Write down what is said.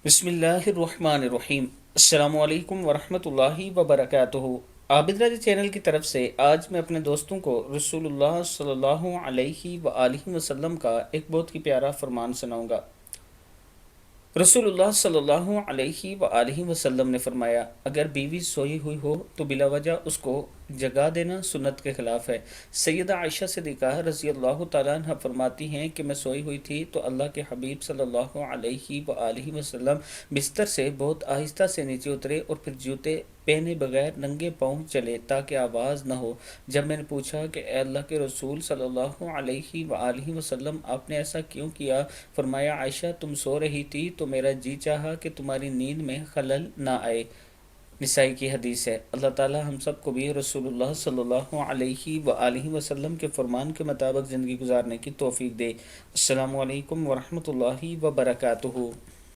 بسم اللہ الرحمن الرحیم۔ السلام علیکم ورحمۃ اللہ وبرکاتہ۔ عابد راجہ چینل کی طرف سے آج میں اپنے دوستوں کو رسول اللہ صلی اللہ علیہ وآلہ وسلم کا ایک بہت ہی پیارا فرمان سناؤں گا۔ رسول اللہ صلی اللہ علیہ وآلہ وسلم نے فرمایا، اگر بیوی سوئی ہوئی ہو تو بلا وجہ اس کو جگا دینا سنت کے خلاف ہے۔ سیدہ عائشہ صدیقہ رضی اللہ تعالیٰ عنہ فرماتی ہیں کہ میں سوئی ہوئی تھی تو اللہ کے حبیب صلی اللہ علیہ وآلہ وسلم بستر سے بہت آہستہ سے نیچے اترے اور پھر جوتے پہنے بغیر ننگے پاؤں چلے تاکہ آواز نہ ہو۔ جب میں نے پوچھا کہ اے اللہ کے رسول صلی اللہ علیہ وآلہ وسلم آپ نے ایسا کیوں کیا؟ فرمایا، عائشہ تم سو رہی تھی تو میرا جی چاہا کہ تمہاری نیند میں خلل نہ آئے۔ نسائی کی حدیث ہے۔ اللہ تعالی ہم سب کو بھی رسول اللہ صلی اللہ علیہ وآلہ وسلم کے فرمان کے مطابق زندگی گزارنے کی توفیق دے۔ السلام علیکم ورحمۃ اللہ وبرکاتہ۔